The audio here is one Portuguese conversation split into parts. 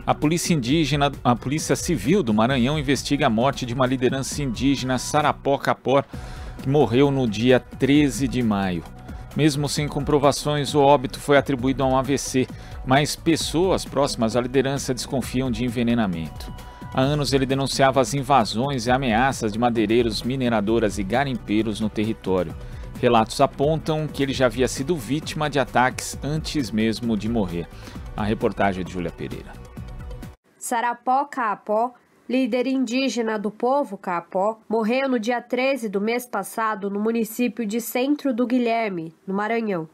A Polícia Civil do Maranhão investiga a morte de uma liderança indígena Sarapó Capor, que morreu no dia 13 de maio. Mesmo sem comprovações, o óbito foi atribuído a um AVC, mas pessoas próximas à liderança desconfiam de envenenamento. Há anos ele denunciava as invasões e ameaças de madeireiros, mineradoras e garimpeiros no território. Relatos apontam que ele já havia sido vítima de ataques antes mesmo de morrer. A reportagem é de Júlia Pereira. Sarapó Capó, líder indígena do povo Capó, morreu no dia 13 do mês passado no município de Centro do Guilherme, no Maranhão.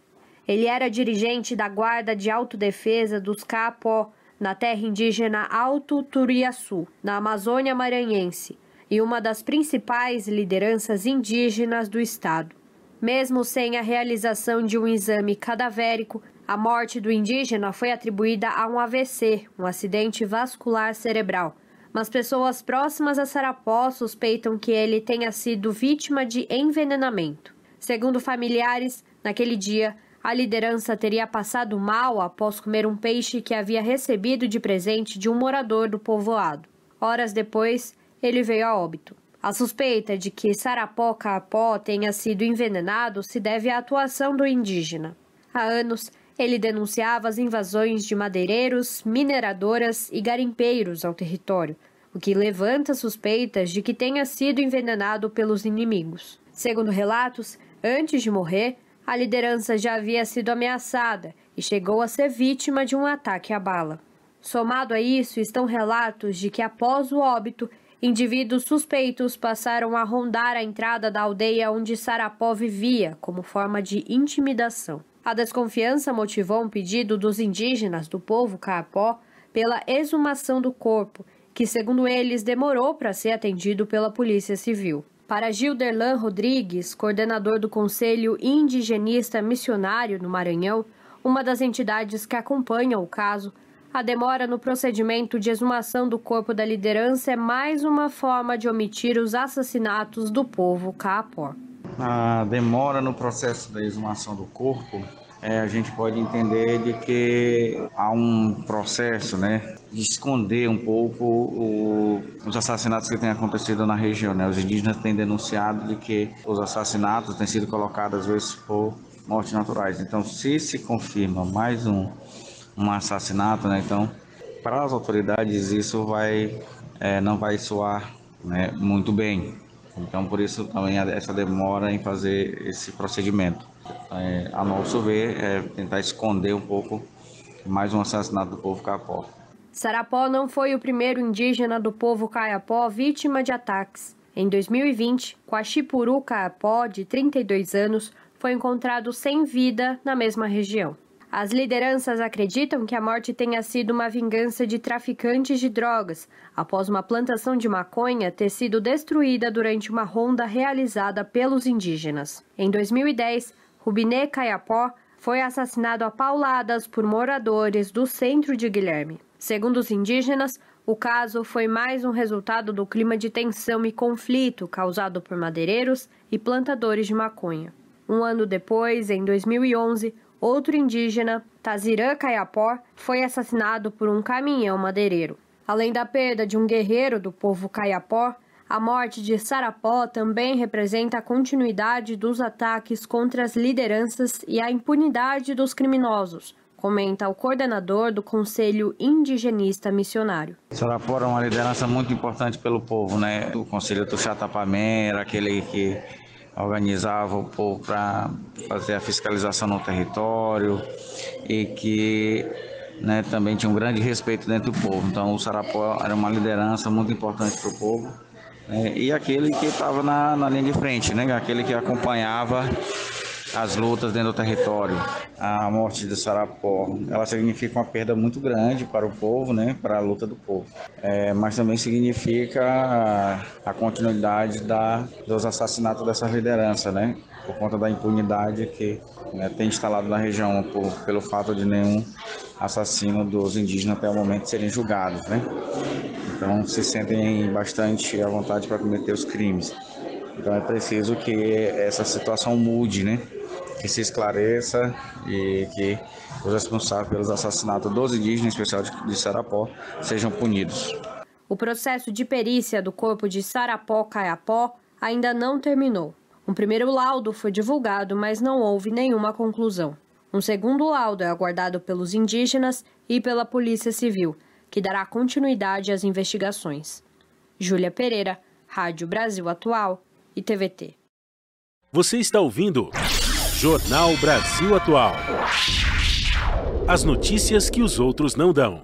Ele era dirigente da Guarda de Autodefesa dos Capó, na terra indígena Alto Turiaçu, na Amazônia Maranhense, e uma das principais lideranças indígenas do estado. Mesmo sem a realização de um exame cadavérico, a morte do indígena foi atribuída a um AVC, um acidente vascular cerebral. Mas pessoas próximas a Sarapó suspeitam que ele tenha sido vítima de envenenamento. Segundo familiares, naquele dia, a liderança teria passado mal após comer um peixe que havia recebido de presente de um morador do povoado. Horas depois, ele veio a óbito. A suspeita de que Sarapó Capó tenha sido envenenado se deve à atuação do indígena. Há anos, ele denunciava as invasões de madeireiros, mineradoras e garimpeiros ao território, o que levanta suspeitas de que tenha sido envenenado pelos inimigos. Segundo relatos, antes de morrer, a liderança já havia sido ameaçada e chegou a ser vítima de um ataque à bala. Somado a isso, estão relatos de que após o óbito, indivíduos suspeitos passaram a rondar a entrada da aldeia onde Sarapó vivia, como forma de intimidação. A desconfiança motivou um pedido dos indígenas do povo Capó pela exumação do corpo, que, segundo eles, demorou para ser atendido pela Polícia Civil. Para Gilderlan Rodrigues, coordenador do Conselho Indigenista Missionário no Maranhão, uma das entidades que acompanha o caso, a demora no procedimento de exumação do corpo da liderança é mais uma forma de omitir os assassinatos do povo Capó. A demora no processo da exumação do corpo, a gente pode entender de que há um processo, de esconder um pouco os assassinatos que têm acontecido na região. Os indígenas têm denunciado de que os assassinatos têm sido colocados às vezes por mortes naturais. Então, se confirma mais um assassinato, então para as autoridades isso não vai soar muito bem. Então, por isso também essa demora em fazer esse procedimento. A nosso ver, tentar esconder um pouco mais um assassinato do povo Capó. Sarapó não foi o primeiro indígena do povo Caiapó vítima de ataques. Em 2020, Quaxipuru Caiapó, de 32 anos, foi encontrado sem vida na mesma região. As lideranças acreditam que a morte tenha sido uma vingança de traficantes de drogas, após uma plantação de maconha ter sido destruída durante uma ronda realizada pelos indígenas. Em 2010, Rubinê Caiapó foi assassinado a pauladas por moradores do centro de Guilherme. Segundo os indígenas, o caso foi mais um resultado do clima de tensão e conflito causado por madeireiros e plantadores de maconha. Um ano depois, em 2011, outro indígena, Tazirã Caiapó, foi assassinado por um caminhão madeireiro. Além da perda de um guerreiro do povo Caiapó, a morte de Sarapó também representa a continuidade dos ataques contra as lideranças e a impunidade dos criminosos, comenta o coordenador do Conselho Indigenista Missionário. Sarapó era uma liderança muito importante pelo povo, O Conselho Tuxatapamé era aquele que organizava o povo para fazer a fiscalização no território e que também tinha um grande respeito dentro do povo. Então o Sarapó era uma liderança muito importante para o povo e aquele que estava na linha de frente, aquele que acompanhava as lutas dentro do território. A morte de Sarapó, ela significa uma perda muito grande para o povo, para a luta do povo. Mas também significa a continuidade dos assassinatos dessa liderança, por conta da impunidade que tem instalado na região, pelo fato de nenhum assassino dos indígenas até o momento serem julgados, Então se sentem bastante à vontade para cometer os crimes. Então é preciso que essa situação mude, que se esclareça e que os responsáveis pelos assassinatos dos indígenas, em especial de Sarapó, sejam punidos. O processo de perícia do corpo de Sarapó-Caiapó ainda não terminou. Um primeiro laudo foi divulgado, mas não houve nenhuma conclusão. Um segundo laudo é aguardado pelos indígenas e pela Polícia Civil, que dará continuidade às investigações. Júlia Pereira, Rádio Brasil Atual e TVT. Você está ouvindo Jornal Brasil Atual. As notícias que os outros não dão.